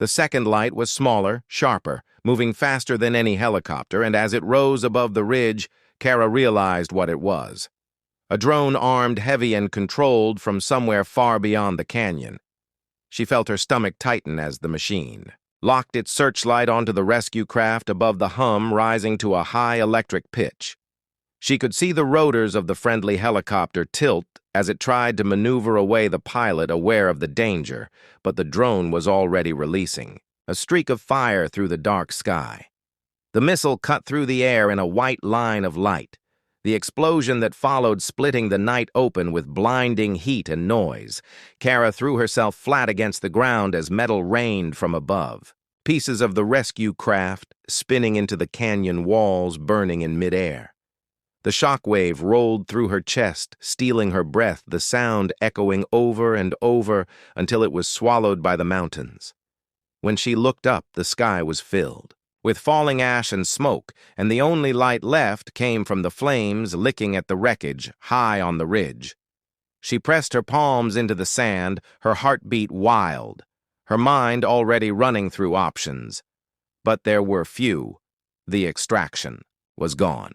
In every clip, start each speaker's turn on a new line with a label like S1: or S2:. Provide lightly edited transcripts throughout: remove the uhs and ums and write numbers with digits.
S1: The second light was smaller, sharper, moving faster than any helicopter, and as it rose above the ridge, Kara realized what it was. A drone armed, heavy, and controlled from somewhere far beyond the canyon. She felt her stomach tighten as the machine locked its searchlight onto the rescue craft above the hum, rising to a high electric pitch. She could see the rotors of the friendly helicopter tilt as it tried to maneuver away the pilot, aware of the danger, but the drone was already releasing a streak of fire through the dark sky. The missile cut through the air in a white line of light, the explosion that followed splitting the night open with blinding heat and noise. Kara threw herself flat against the ground as metal rained from above, pieces of the rescue craft spinning into the canyon walls, burning in midair. The shockwave rolled through her chest, stealing her breath, the sound echoing over and over until it was swallowed by the mountains. When she looked up, the sky was filled with falling ash and smoke, and the only light left came from the flames licking at the wreckage high on the ridge. She pressed her palms into the sand, her heartbeat wild, her mind already running through options. But there were few. The extraction was gone.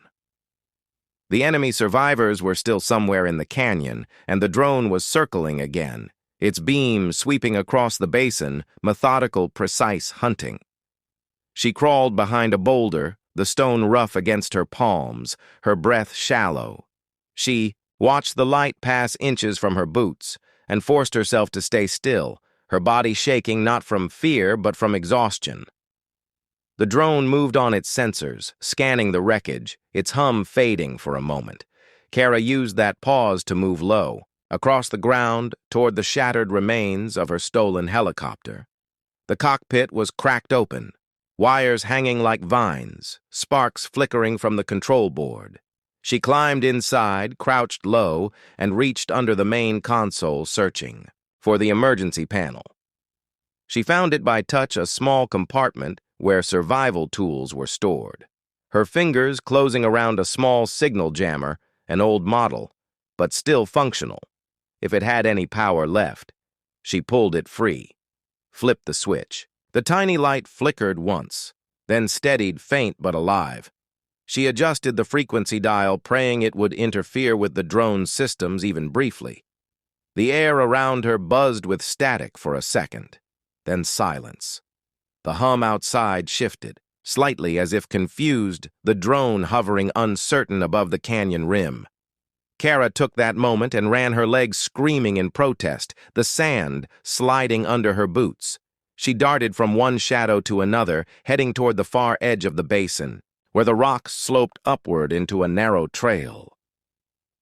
S1: The enemy survivors were still somewhere in the canyon, and the drone was circling again, its beam sweeping across the basin, methodical, precise hunting. She crawled behind a boulder, the stone rough against her palms, her breath shallow. She watched the light pass inches from her boots and forced herself to stay still, her body shaking not from fear but from exhaustion. The drone moved on its sensors, scanning the wreckage, its hum fading for a moment. Kara used that pause to move low, across the ground toward the shattered remains of her stolen helicopter. The cockpit was cracked open, wires hanging like vines, sparks flickering from the control board. She climbed inside, crouched low, and reached under the main console, searching for the emergency panel. She found it by touch, a small compartment where survival tools were stored. Her fingers closing around a small signal jammer, an old model, but still functional. If it had any power left, she pulled it free, flipped the switch. The tiny light flickered once, then steadied, faint but alive. She adjusted the frequency dial, praying it would interfere with the drone's systems even briefly. The air around her buzzed with static for a second, then silence. The hum outside shifted, slightly as if confused, the drone hovering uncertain above the canyon rim. Kara took that moment and ran her legs screaming in protest, the sand sliding under her boots. She darted from one shadow to another, heading toward the far edge of the basin, where the rocks sloped upward into a narrow trail.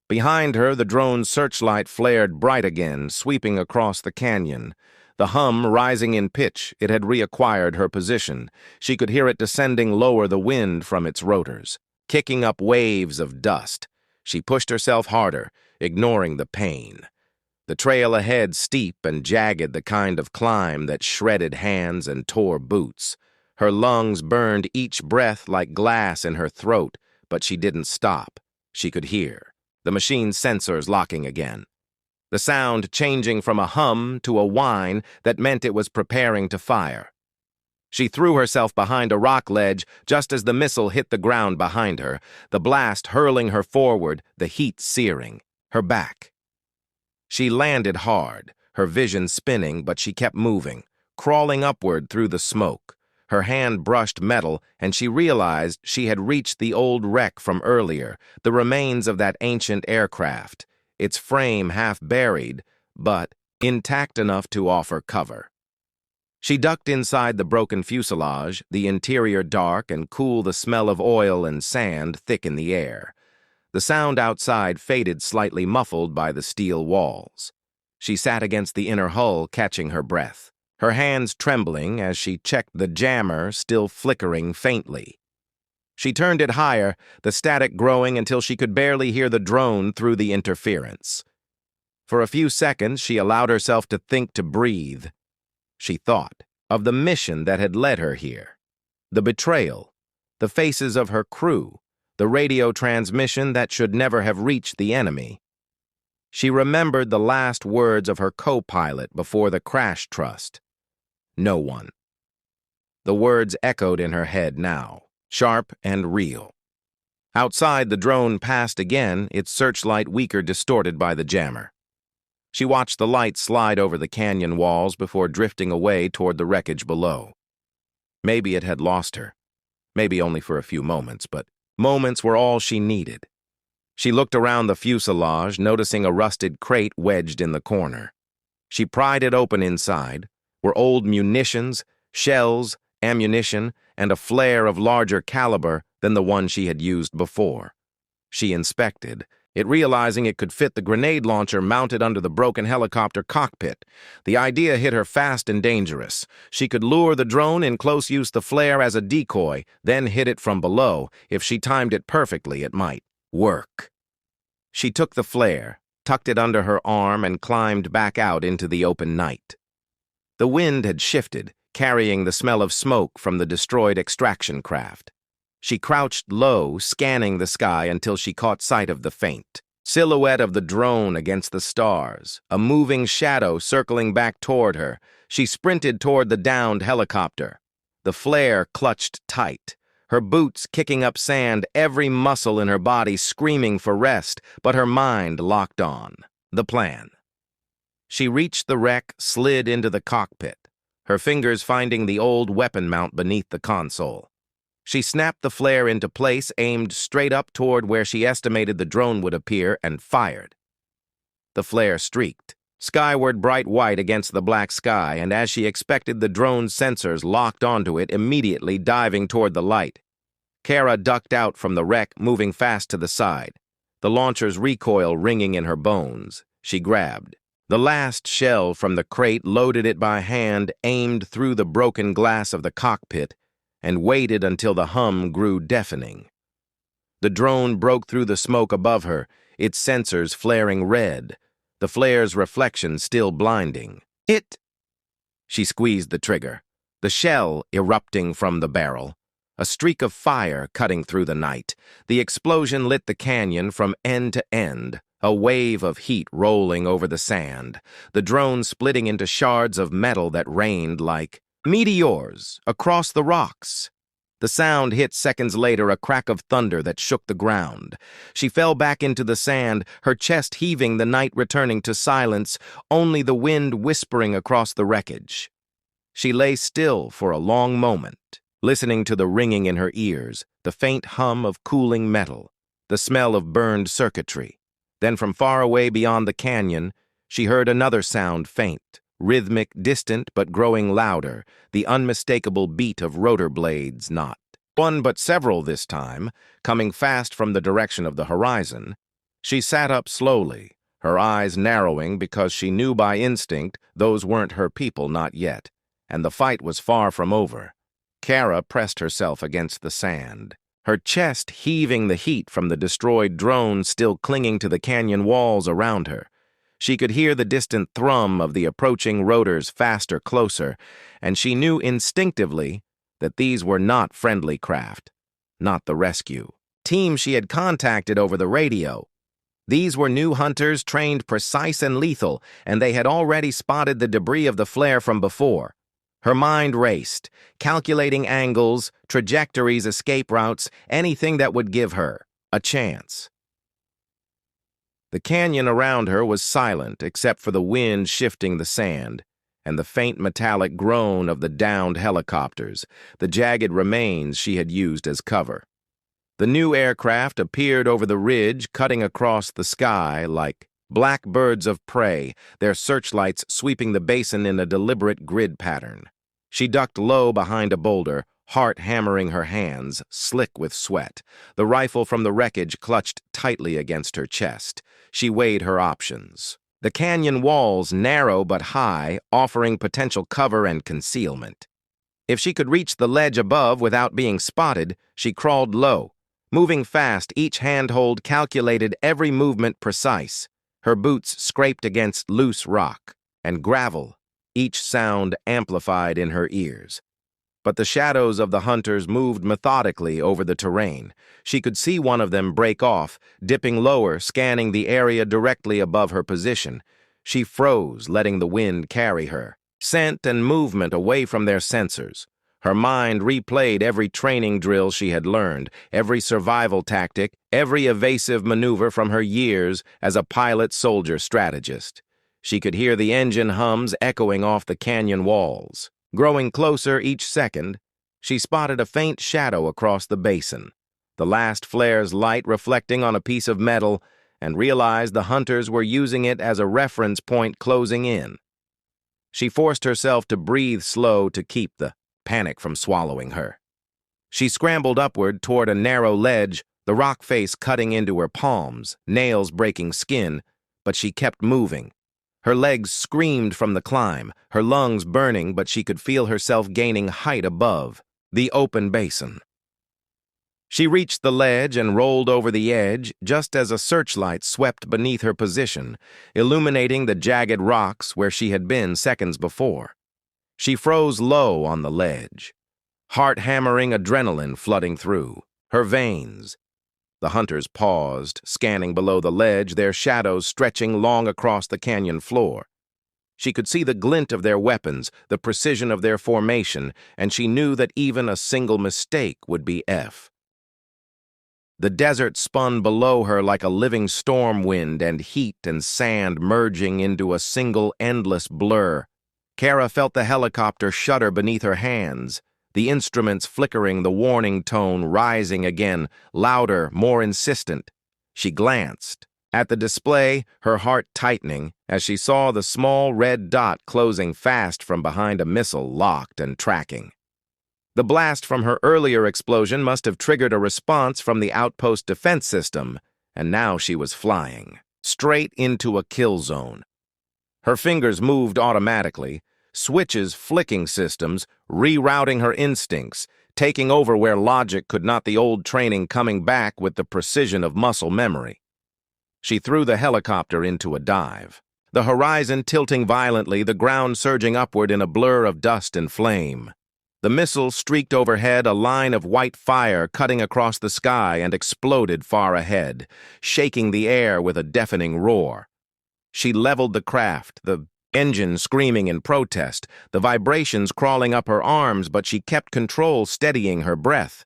S1: Behind her, the drone's searchlight flared bright again, sweeping across the canyon. The hum rising in pitch, it had reacquired her position. She could hear it descending lower, the wind from its rotors, kicking up waves of dust. She pushed herself harder, ignoring the pain. The trail ahead steep and jagged, the kind of climb that shredded hands and tore boots. Her lungs burned, each breath like glass in her throat, but she didn't stop. She could hear the machine's sensors locking again, the sound changing from a hum to a whine that meant it was preparing to fire. She threw herself behind a rock ledge just as the missile hit the ground behind her, the blast hurling her forward, the heat searing her back. She landed hard, her vision spinning, but she kept moving, crawling upward through the smoke. Her hand brushed metal, and she realized she had reached the old wreck from earlier, the remains of that ancient aircraft, its frame half buried, but intact enough to offer cover. She ducked inside the broken fuselage, the interior dark and cool, the smell of oil and sand thick in the air. The sound outside faded, slightly muffled by the steel walls. She sat against the inner hull, catching her breath, her hands trembling as she checked the jammer, still flickering faintly. She turned it higher, the static growing until she could barely hear the drone through the interference. For a few seconds, she allowed herself to think, to breathe. She thought of the mission that had led her here, the betrayal, the faces of her crew, the radio transmission that should never have reached the enemy. She remembered the last words of her co-pilot before the crash trust. No one The words echoed in her head now, sharp and real. Outside, the drone passed again, its searchlight weaker distorted by the jammer. She watched the light slide over the canyon walls before drifting away toward the wreckage below. Maybe it had lost her. Maybe only for a few moments, but moments were all she needed. She looked around the fuselage, noticing a rusted crate wedged in the corner. She pried it open inside, were old munitions, shells, ammunition, and a flare of larger caliber than the one she had used before. She inspected it, realizing it could fit the grenade launcher mounted under the broken helicopter cockpit. The idea hit her fast and dangerous. She could lure the drone in close use the flare as a decoy, then hit it from below. If she timed it perfectly, it might work. She took the flare, tucked it under her arm, and climbed back out into the open night. The wind had shifted, carrying the smell of smoke from the destroyed extraction craft. She crouched low, scanning the sky until she caught sight of the faint silhouette of the drone against the stars, a moving shadow circling back toward her. She sprinted toward the downed helicopter. The flare clutched tight, her boots kicking up sand, every muscle in her body screaming for rest, but her mind locked on the plan. She reached the wreck, slid into the cockpit, her fingers finding the old weapon mount beneath the console. She snapped the flare into place, aimed straight up toward where she estimated the drone would appear, and fired. The flare streaked, skyward bright white against the black sky, and as she expected, the drone's sensors locked onto it, immediately diving toward the light. Kara ducked out from the wreck, moving fast to the side, the launcher's recoil ringing in her bones. She grabbed the last shell from the crate, loaded it by hand, aimed through the broken glass of the cockpit, and waited until the hum grew deafening. The drone broke through the smoke above her, its sensors flaring red, the flare's reflection still blinding. She squeezed the trigger, the shell erupting from the barrel, a streak of fire cutting through the night. The explosion lit the canyon from end to end, a wave of heat rolling over the sand, the drone splitting into shards of metal that rained like meteors across the rocks. The sound hit seconds later, a crack of thunder that shook the ground. She fell back into the sand, her chest heaving, the night returning to silence, only the wind whispering across the wreckage. She lay still for a long moment, listening to the ringing in her ears, the faint hum of cooling metal, the smell of burned circuitry. Then from far away beyond the canyon, she heard another sound, faint, rhythmic, distant, but growing louder, the unmistakable beat of rotor blades, not one but several this time, coming fast from the direction of the horizon. She sat up slowly, her eyes narrowing because she knew by instinct those weren't her people, not yet, and the fight was far from over. Kara pressed herself against the sand, her chest heaving, the heat from the destroyed drone still clinging to the canyon walls around her. She could hear the distant thrum of the approaching rotors, faster, closer, and she knew instinctively that these were not friendly craft, not the rescue team she had contacted over the radio. These were new hunters, trained precise and lethal, and they had already spotted the debris of the flare from before. Her mind raced, calculating angles, trajectories, escape routes, anything that would give her a chance. The canyon around her was silent except for the wind shifting the sand and the faint metallic groan of the downed helicopters, the jagged remains she had used as cover. The new aircraft appeared over the ridge, cutting across the sky like black birds of prey, their searchlights sweeping the basin in a deliberate grid pattern. She ducked low behind a boulder, heart hammering her hands, slick with sweat. The rifle from the wreckage clutched tightly against her chest. She weighed her options. The canyon walls, narrow but high, offering potential cover and concealment. If she could reach the ledge above without being spotted, she crawled low, moving fast, each handhold calculated, every movement precise. Her boots scraped against loose rock and gravel, each sound amplified in her ears. But the shadows of the hunters moved methodically over the terrain. She could see one of them break off, dipping lower, scanning the area directly above her position. She froze, letting the wind carry her, scent and movement away from their sensors. Her mind replayed every training drill she had learned, every survival tactic, every evasive maneuver from her years as a pilot-soldier strategist. She could hear the engine hums echoing off the canyon walls. Growing closer each second, she spotted a faint shadow across the basin, the last flare's light reflecting on a piece of metal, and realized the hunters were using it as a reference point closing in. She forced herself to breathe slow to keep the panic from swallowing her. She scrambled upward toward a narrow ledge, the rock face cutting into her palms, nails breaking skin, but she kept moving. Her legs screamed from the climb, her lungs burning, but she could feel herself gaining height above the open basin. She reached the ledge and rolled over the edge just as a searchlight swept beneath her position, illuminating the jagged rocks where she had been seconds before. She froze low on the ledge, heart-hammering adrenaline flooding through her veins. The hunters paused, scanning below the ledge, their shadows stretching long across the canyon floor. She could see the glint of their weapons, the precision of their formation, and she knew that even a single mistake would be F. The desert spun below her like a living storm wind, and heat and sand merging into a single endless blur. Kara felt the helicopter shudder beneath her hands, the instruments flickering, the warning tone rising again, louder, more insistent. She glanced at the display, her heart tightening, as she saw the small red dot closing fast from behind a missile locked and tracking. The blast from her earlier explosion must have triggered a response from the outpost defense system, and now she was flying straight into a kill zone. Her fingers moved automatically, switches flicking systems, rerouting her instincts, taking over where logic could not, the old training coming back with the precision of muscle memory. She threw the helicopter into a dive, the horizon tilting violently, the ground surging upward in a blur of dust and flame. The missile streaked overhead, a line of white fire cutting across the sky, and exploded far ahead, shaking the air with a deafening roar. She leveled the craft, the engine screaming in protest, the vibrations crawling up her arms, but she kept control, steadying her breath.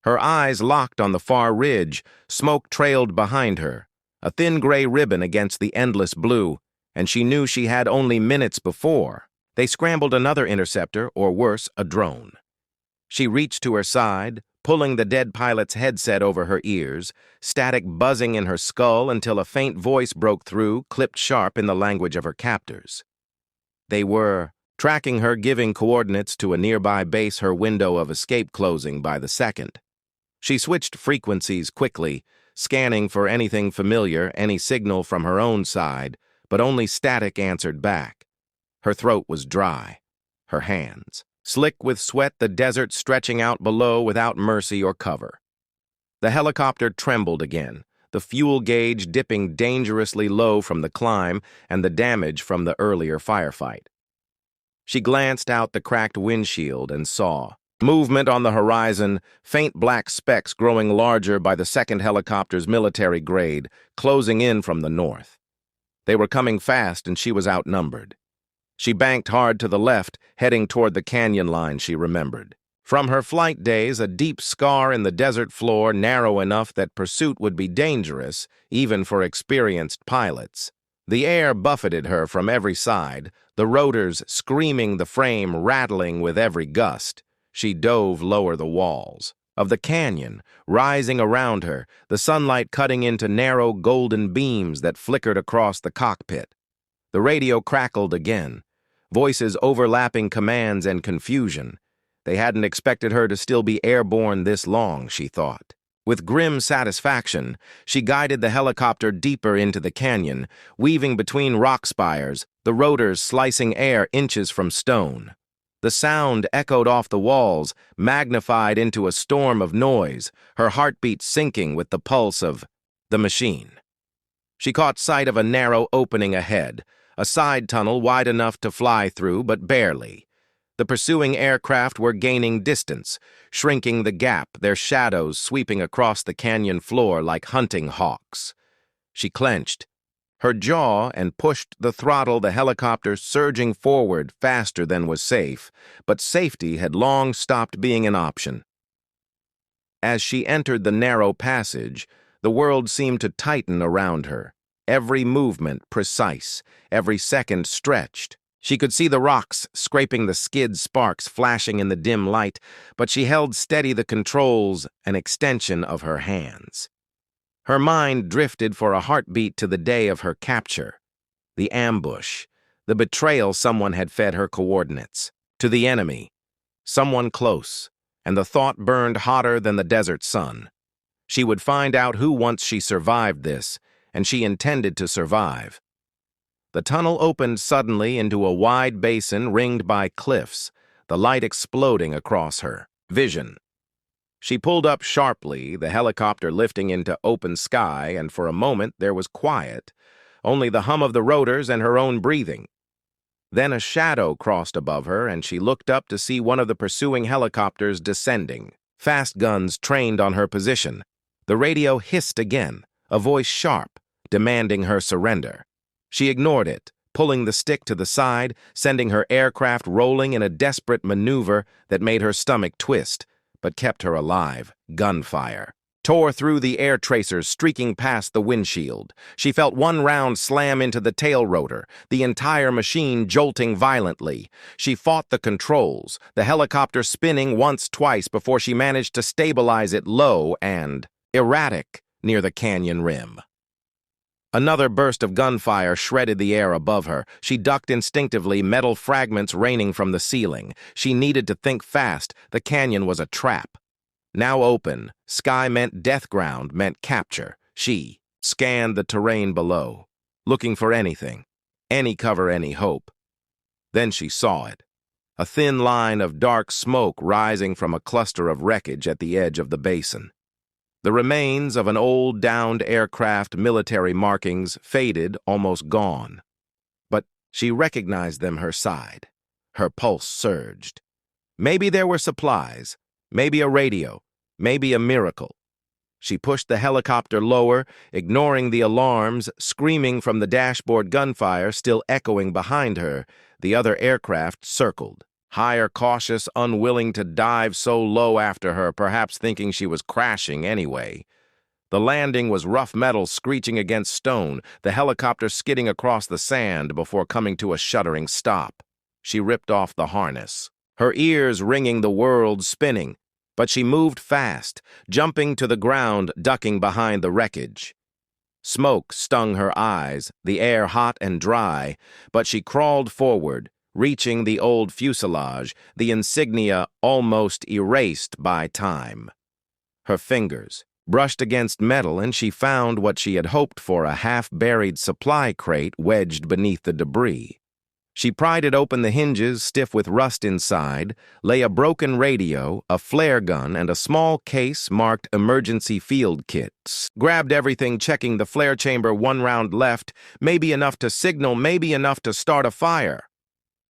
S1: Her eyes locked on the far ridge, smoke trailed behind her, a thin gray ribbon against the endless blue, and she knew she had only minutes before. They scrambled another interceptor, or worse, a drone. She reached to her side, pulling the dead pilot's headset over her ears, static buzzing in her skull until a faint voice broke through, clipped sharp in the language of her captors. They were tracking her, giving coordinates to a nearby base, her window of escape closing by the second. She switched frequencies quickly, scanning for anything familiar, any signal from her own side, but only static answered back. Her throat was dry, her hands slick with sweat, the desert stretching out below without mercy or cover. The helicopter trembled again, the fuel gauge dipping dangerously low from the climb and the damage from the earlier firefight. She glanced out the cracked windshield and saw movement on the horizon, faint black specks growing larger by the second helicopter's military grade, closing in from the north. They were coming fast, and she was outnumbered. She banked hard to the left, heading toward the canyon line she remembered. From her flight days, a deep scar in the desert floor, narrow enough that pursuit would be dangerous, even for experienced pilots. The air buffeted her from every side, the rotors screaming, the frame rattling with every gust. She dove lower the walls of the canyon, rising around her, the sunlight cutting into narrow golden beams that flickered across the cockpit. The radio crackled again, voices overlapping commands and confusion. They hadn't expected her to still be airborne this long, she thought. With grim satisfaction, she guided the helicopter deeper into the canyon, weaving between rock spires, the rotors slicing air inches from stone. The sound echoed off the walls, magnified into a storm of noise, her heartbeat syncing with the pulse of the machine. She caught sight of a narrow opening ahead, a side tunnel wide enough to fly through, but barely. The pursuing aircraft were gaining distance, shrinking the gap, their shadows sweeping across the canyon floor like hunting hawks. She clenched, her jaw and pushed the throttle, the helicopter surging forward faster than was safe, but safety had long stopped being an option. As she entered the narrow passage, the world seemed to tighten around her, every movement precise, every second stretched. She could see the rocks scraping, the skid sparks flashing in the dim light, but she held steady, the controls an extension of her hands. Her mind drifted for a heartbeat to the day of her capture, the ambush, the betrayal someone had fed her coordinates, to the enemy, someone close, and the thought burned hotter than the desert sun. She would find out who once she survived this, and she intended to survive. The tunnel opened suddenly into a wide basin ringed by cliffs, the light exploding across her vision. She pulled up sharply, the helicopter lifting into open sky, and for a moment there was quiet, only the hum of the rotors and her own breathing. Then a shadow crossed above her, and she looked up to see one of the pursuing helicopters descending, fast guns trained on her position. The radio hissed again, a voice sharp, demanding her surrender. She ignored it, pulling the stick to the side, sending her aircraft rolling in a desperate maneuver that made her stomach twist, but kept her alive. Gunfire tore through the air tracers, streaking past the windshield. She felt one round slam into the tail rotor, the entire machine jolting violently. She fought the controls, the helicopter spinning twice before she managed to stabilize it low and erratic near the canyon rim. Another burst of gunfire shredded the air above her. She ducked instinctively, metal fragments raining from the ceiling. She needed to think fast. The canyon was a trap. Now open, sky meant death, ground meant capture. She scanned the terrain below, looking for anything, any cover, any hope. Then she saw it. A thin line of dark smoke rising from a cluster of wreckage at the edge of the basin. The remains of an old downed aircraft, military markings, faded, almost gone. But she recognized them, her side. Her pulse surged. Maybe there were supplies, maybe a radio, maybe a miracle. She pushed the helicopter lower, ignoring the alarms, screaming from the dashboard, gunfire still echoing behind her. The other aircraft circled. Higher, cautious, unwilling to dive so low after her, perhaps thinking she was crashing anyway. The landing was rough metal screeching against stone, the helicopter skidding across the sand before coming to a shuddering stop. She ripped off the harness, her ears ringing, the world spinning, but she moved fast, jumping to the ground, ducking behind the wreckage. Smoke stung her eyes, the air hot and dry, but she crawled forward, reaching the old fuselage, the insignia almost erased by time. Her fingers brushed against metal, and she found what she had hoped for, a half-buried supply crate wedged beneath the debris. She pried it open, the hinges stiff with rust inside, lay a broken radio, a flare gun, and a small case marked emergency field kits. Grabbed everything, checking the flare chamber, one round left, maybe enough to signal, maybe enough to start a fire.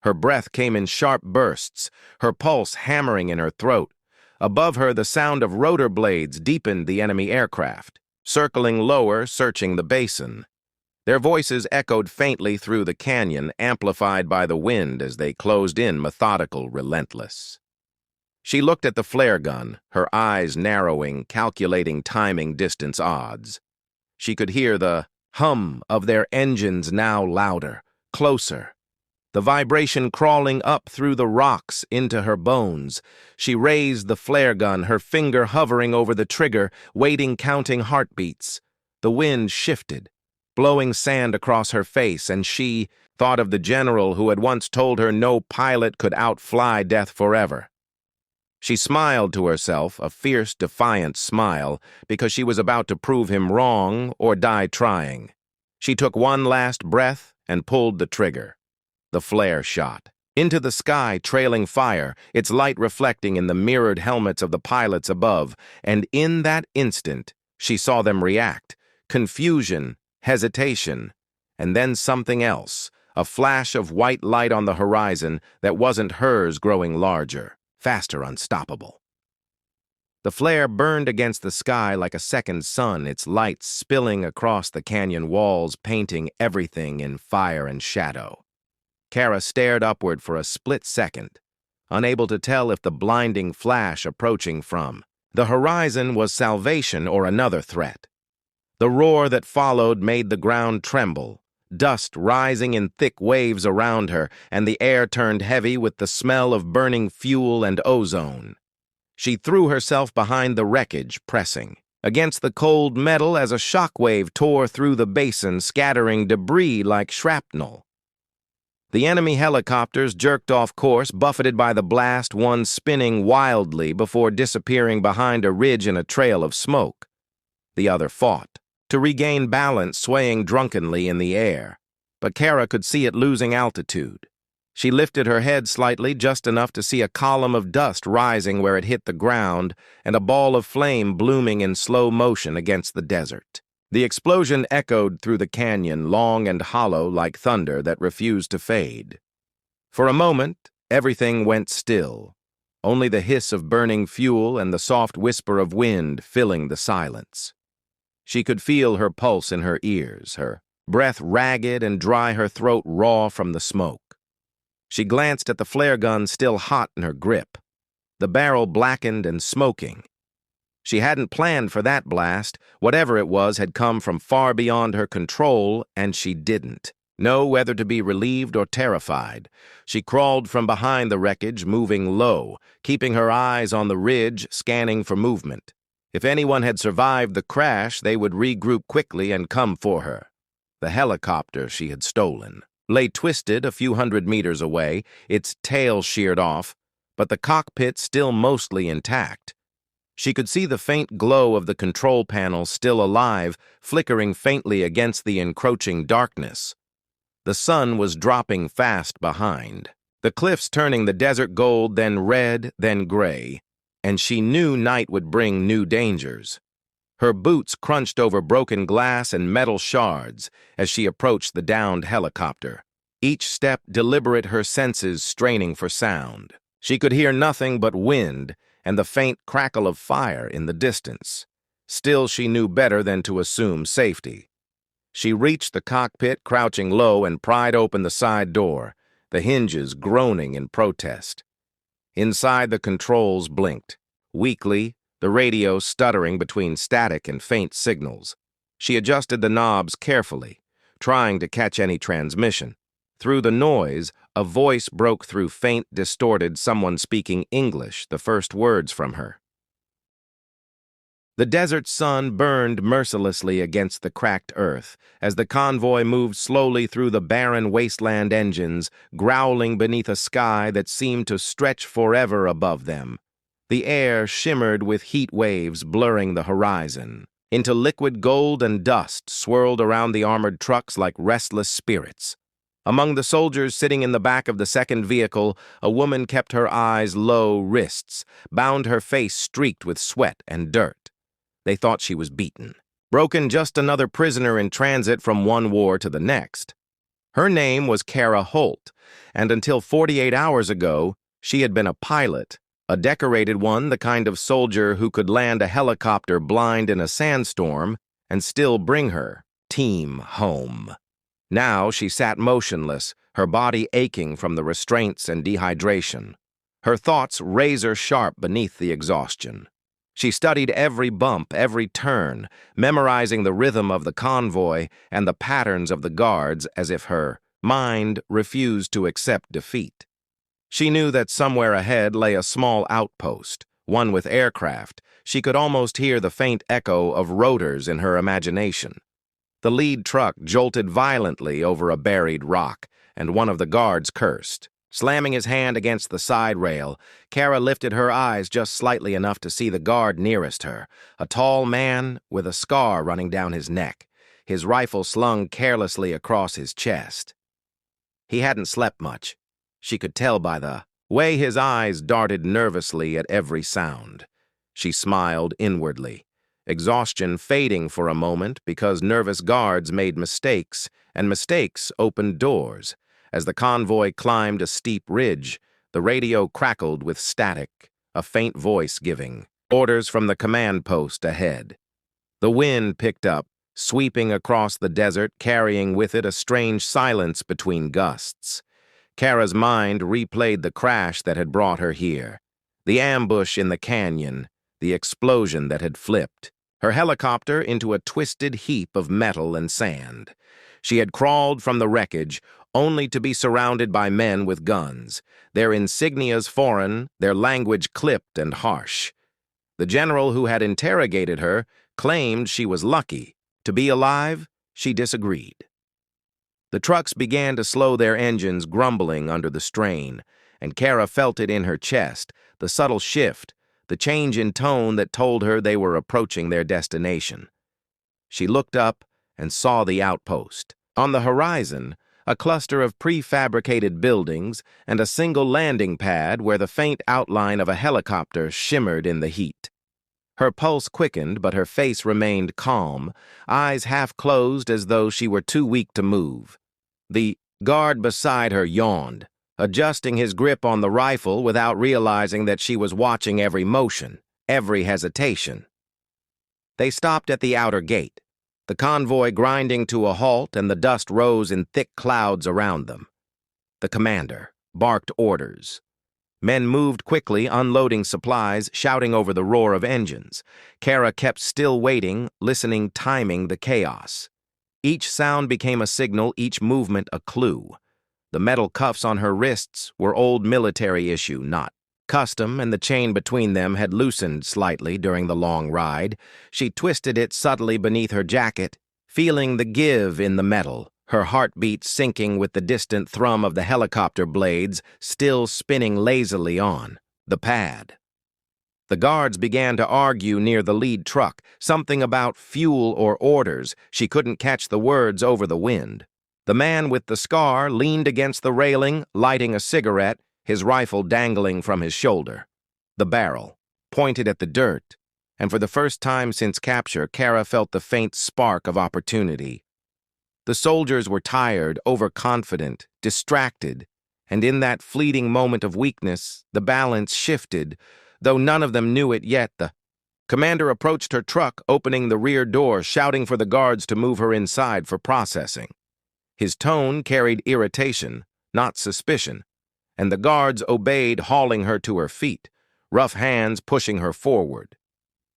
S1: Her breath came in sharp bursts, her pulse hammering in her throat. Above her, the sound of rotor blades deepened the enemy aircraft, circling lower, searching the basin. Their voices echoed faintly through the canyon, amplified by the wind as they closed in, methodical, relentless. She looked at the flare gun, her eyes narrowing, calculating timing, distance odds. She could hear the hum of their engines, now louder, closer. The vibration crawling up through the rocks into her bones. She raised the flare gun, her finger hovering over the trigger, waiting, counting heartbeats. The wind shifted, blowing sand across her face, and she thought of the general who had once told her no pilot could outfly death forever. She smiled to herself, a fierce, defiant smile, because she was about to prove him wrong or die trying. She took one last breath and pulled the trigger. The flare shot into the sky, trailing fire, its light reflecting in the mirrored helmets of the pilots above, and in that instant, she saw them react. Confusion, hesitation, and then something else, a flash of white light on the horizon that wasn't hers, growing larger, faster, unstoppable. The flare burned against the sky like a second sun, its light spilling across the canyon walls, painting everything in fire and shadow. Kara stared upward for a split second, unable to tell if the blinding flash approaching from the horizon was salvation or another threat. The roar that followed made the ground tremble, dust rising in thick waves around her, and the air turned heavy with the smell of burning fuel and ozone. She threw herself behind the wreckage, pressing against the cold metal as a shockwave tore through the basin, scattering debris like shrapnel. The enemy helicopters jerked off course, buffeted by the blast, one spinning wildly before disappearing behind a ridge in a trail of smoke. The other fought to regain balance, swaying drunkenly in the air, but Kara could see it losing altitude. She lifted her head slightly, just enough to see a column of dust rising where it hit the ground and a ball of flame blooming in slow motion against the desert. The explosion echoed through the canyon, long and hollow like thunder that refused to fade. For a moment, everything went still, only the hiss of burning fuel and the soft whisper of wind filling the silence. She could feel her pulse in her ears, her breath ragged and dry, her throat raw from the smoke. She glanced at the flare gun still hot in her grip, the barrel blackened and smoking. She hadn't planned for that blast. Whatever it was had come from far beyond her control, and she didn't know whether to be relieved or terrified. She crawled from behind the wreckage, moving low, keeping her eyes on the ridge, scanning for movement. If anyone had survived the crash, they would regroup quickly and come for her. The helicopter she had stolen lay twisted a few hundred meters away, its tail sheared off, but the cockpit still mostly intact. She could see the faint glow of the control panel still alive, flickering faintly against the encroaching darkness. The sun was dropping fast behind, the cliffs turning the desert gold, then red, then gray, and she knew night would bring new dangers. Her boots crunched over broken glass and metal shards as she approached the downed helicopter, each step deliberate, her senses straining for sound. She could hear nothing but wind and the faint crackle of fire in the distance. Still, she knew better than to assume safety. She reached the cockpit, crouching low, and pried open the side door, the hinges groaning in protest. Inside, the controls blinked, weakly, the radio stuttering between static and faint signals. She adjusted the knobs carefully, trying to catch any transmission. Through the noise, a voice broke through, faint, distorted, someone speaking English, the first words from her. The desert sun burned mercilessly against the cracked earth as the convoy moved slowly through the barren wasteland, engines growling beneath a sky that seemed to stretch forever above them. The air shimmered with heat waves blurring the horizon. Into liquid gold and dust swirled around the armored trucks like restless spirits. Among the soldiers sitting in the back of the second vehicle, a woman kept her eyes low, wrists bound, her face streaked with sweat and dirt. They thought she was beaten, broken, just another prisoner in transit from one war to the next. Her name was Kara Holt, and until 48 hours ago, she had been a pilot, a decorated one, the kind of soldier who could land a helicopter blind in a sandstorm and still bring her team home. Now she sat motionless, her body aching from the restraints and dehydration, her thoughts razor-sharp beneath the exhaustion. She studied every bump, every turn, memorizing the rhythm of the convoy and the patterns of the guards as if her mind refused to accept defeat. She knew that somewhere ahead lay a small outpost, one with aircraft. She could almost hear the faint echo of rotors in her imagination. The lead truck jolted violently over a buried rock, and one of the guards cursed. Slamming his hand against the side rail, Kara lifted her eyes just slightly enough to see the guard nearest her, a tall man with a scar running down his neck, his rifle slung carelessly across his chest. He hadn't slept much. She could tell by the way his eyes darted nervously at every sound. She smiled inwardly, exhaustion fading for a moment because nervous guards made mistakes, and mistakes opened doors. As the convoy climbed a steep ridge, the radio crackled with static, a faint voice giving Orders from the command post ahead. The wind picked up, sweeping across the desert, carrying with it a strange silence between gusts. Kara's mind replayed the crash that had brought her here, the ambush in the canyon, the explosion that had flipped her helicopter into a twisted heap of metal and sand. She had crawled from the wreckage, only to be surrounded by men with guns, their insignias foreign, their language clipped and harsh. The general who had interrogated her claimed she was lucky. To be alive, she disagreed. The trucks began to slow their engines, grumbling under the strain, and Kara felt it in her chest, the subtle shift, the change in tone that told her they were approaching their destination. She looked up and saw the outpost. On the horizon, a cluster of prefabricated buildings and a single landing pad where the faint outline of a helicopter shimmered in the heat. Her pulse quickened, but her face remained calm, eyes half closed as though she were too weak to move. The guard beside her yawned, adjusting his grip on the rifle without realizing that she was watching every motion, every hesitation. They stopped at the outer gate, the convoy grinding to a halt, and the dust rose in thick clouds around them. The commander barked orders. Men moved quickly, unloading supplies, shouting over the roar of engines. Kara kept still waiting, listening, timing the chaos. Each sound became a signal, each movement a clue. The metal cuffs on her wrists were old military issue, not custom, and the chain between them had loosened slightly during the long ride. She twisted it subtly beneath her jacket, feeling the give in the metal, her heartbeat syncing with the distant thrum of the helicopter blades still spinning lazily on the pad. The guards began to argue near the lead truck, something about fuel or orders. She couldn't catch the words over the wind. The man with the scar leaned against the railing, lighting a cigarette, his rifle dangling from his shoulder. The barrel pointed at the dirt, and for the first time since capture, Kara felt the faint spark of opportunity. The soldiers were tired, overconfident, distracted, and in that fleeting moment of weakness, the balance shifted, though none of them knew it yet. The commander approached her truck, opening the rear door, shouting for the guards to move her inside for processing. His tone carried irritation, not suspicion, and the guards obeyed, hauling her to her feet, rough hands pushing her forward.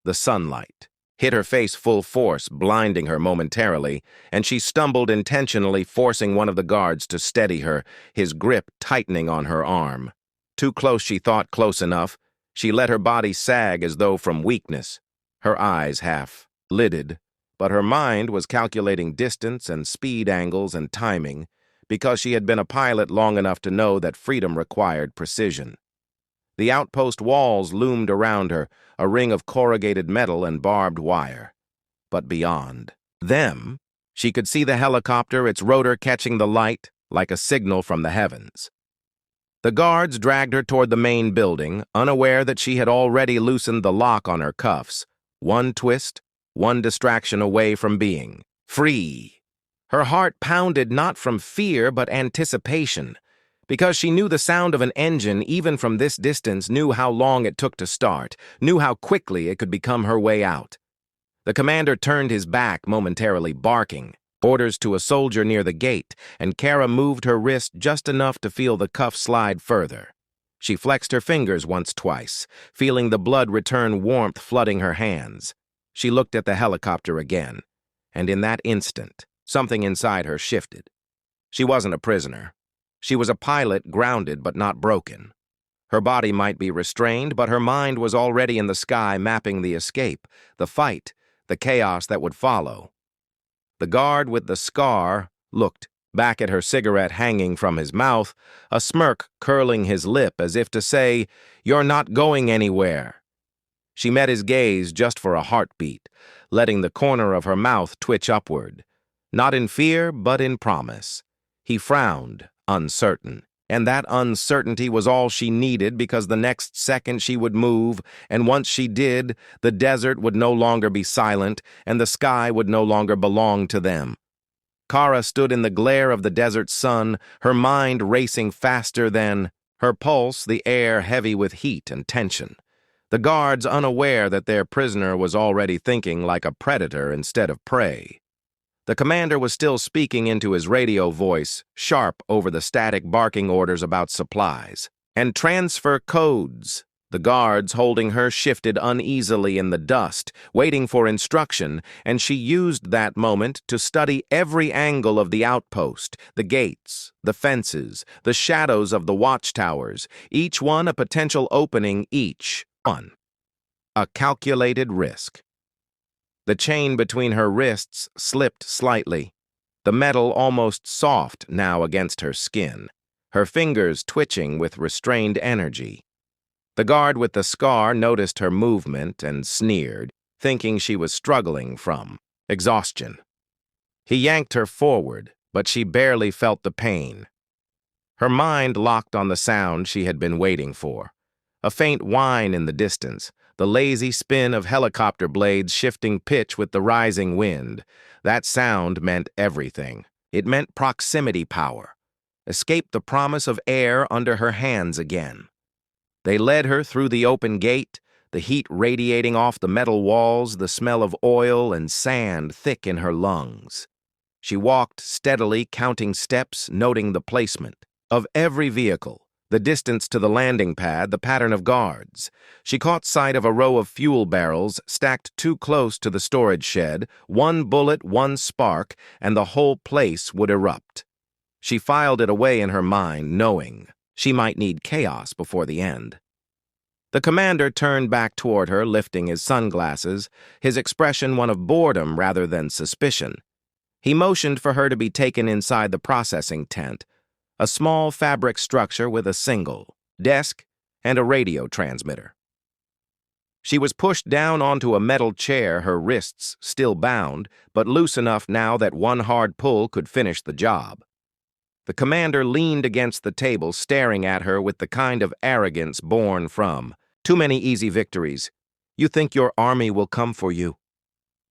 S1: The sunlight hit her face full force, blinding her momentarily, and she stumbled intentionally, forcing one of the guards to steady her, his grip tightening on her arm. Too close, she thought, close enough. She let her body sag as though from weakness, her eyes half lidded, but her mind was calculating distance and speed angles and timing, because she had been a pilot long enough to know that freedom required precision. The outpost walls loomed around her, a ring of corrugated metal and barbed wire. But beyond them, she could see the helicopter, its rotor catching the light like a signal from the heavens. The guards dragged her toward the main building, unaware that she had already loosened the lock on her cuffs, one twist, one distraction away from being free. Her heart pounded not from fear but anticipation, because she knew the sound of an engine, even from this distance, knew how long it took to start, knew how quickly it could become her way out. The commander turned his back, momentarily barking, orders to a soldier near the gate, and Kara moved her wrist just enough to feel the cuff slide further. She flexed her fingers once, twice, feeling the blood return, warmth flooding her hands. She looked at the helicopter again, and in that instant, something inside her shifted. She wasn't a prisoner. She was a pilot, grounded but not broken. Her body might be restrained, but her mind was already in the sky, mapping the escape, the fight, the chaos that would follow. The guard with the scar looked back at her, cigarette hanging from his mouth, a smirk curling his lip as if to say, "You're not going anywhere." She met his gaze just for a heartbeat, letting the corner of her mouth twitch upward, not in fear but in promise. He frowned, uncertain, and that uncertainty was all she needed, because the next second she would move, and once she did, the desert would no longer be silent, and the sky would no longer belong to them. Kara stood in the glare of the desert sun, her mind racing faster than her pulse, the air heavy with heat and tension. the guards unaware that their prisoner was already thinking like a predator instead of prey. The commander was still speaking into his radio voice, sharp over the static barking orders about supplies. And transfer codes. The guards holding her shifted uneasily in the dust, waiting for instruction, and she used that moment to study every angle of the outpost, the gates, the fences, the shadows of the watchtowers, each one a potential opening, each one a calculated risk. The chain between her wrists slipped slightly, the metal almost soft now against her skin, her fingers twitching with restrained energy. The guard with the scar noticed her movement and sneered, thinking she was struggling from exhaustion. He yanked her forward, but she barely felt the pain. Her mind locked on the sound she had been waiting for. A faint whine in the distance, the lazy spin of helicopter blades shifting pitch with the rising wind. That sound meant everything. It meant proximity power. Escape the promise of air under her hands again. They led her through the open gate, the heat radiating off the metal walls, the smell of oil and sand thick in her lungs. She walked steadily, counting steps, noting the placement of every vehicle, the distance to the landing pad, the pattern of guards. She caught sight of a row of fuel barrels stacked too close to the storage shed, one bullet, one spark, and the whole place would erupt. She filed it away in her mind, knowing she might need chaos before the end. The commander turned back toward her, lifting his sunglasses, his expression one of boredom rather than suspicion. He motioned for her to be taken inside the processing tent, a small fabric structure with a single desk and a radio transmitter. She was pushed down onto a metal chair, her wrists still bound, but loose enough now that one hard pull could finish the job. The commander leaned against the table, staring at her with the kind of arrogance born from too many easy victories. "You think your army will come for you?"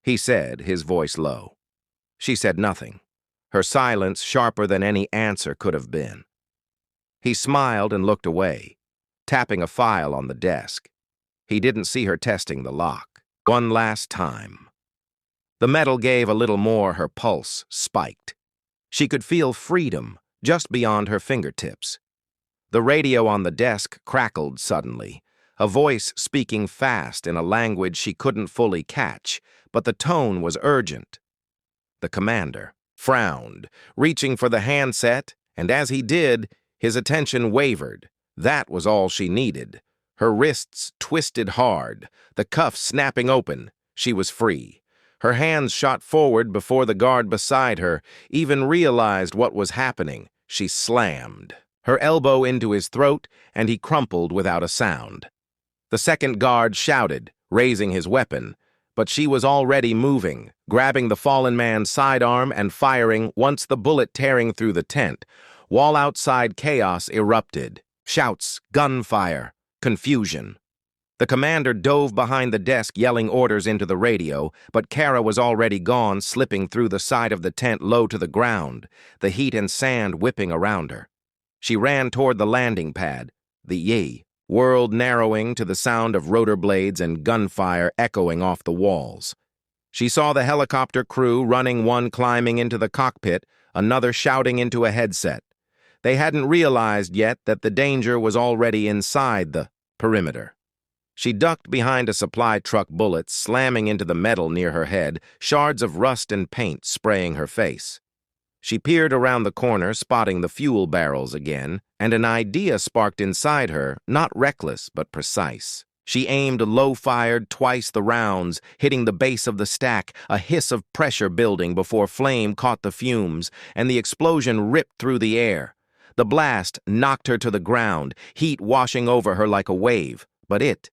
S1: he said, his voice low. She said nothing, her silence sharper than any answer could have been. He smiled and looked away, tapping a file on the desk. He didn't see her testing the lock. One last time. The metal gave a little more, her pulse spiked. She could feel freedom just beyond her fingertips. The radio on the desk crackled suddenly, a voice speaking fast in a language she couldn't fully catch, but the tone was urgent. The commander frowned, reaching for the handset, and as he did, his attention wavered. That was all she needed. Her wrists twisted hard, the cuffs snapping open. She was free. Her hands shot forward before the guard beside her even realized what was happening. She slammed her elbow into his throat, and he crumpled without a sound. The second guard shouted, raising his weapon, but she was already moving, grabbing the fallen man's sidearm and firing once the bullet tearing through the tent. Wall outside chaos erupted. Shouts, gunfire, confusion. The commander dove behind the desk, yelling orders into the radio, but Kara was already gone, slipping through the side of the tent low to the ground, the heat and sand whipping around her. She ran toward the landing pad, the world narrowing to the sound of rotor blades and gunfire echoing off the walls. She saw the helicopter crew running, one climbing into the cockpit, another shouting into a headset. They hadn't realized yet that the danger was already inside the perimeter. She ducked behind a supply truck, bullets slamming into the metal near her head, shards of rust and paint spraying her face. She peered around the corner, spotting the fuel barrels again, and an idea sparked inside her, not reckless but precise. She aimed low-fired twice the rounds, hitting the base of the stack, a hiss of pressure building before flame caught the fumes, and the explosion ripped through the air. The blast knocked her to the ground, heat washing over her like a wave, but it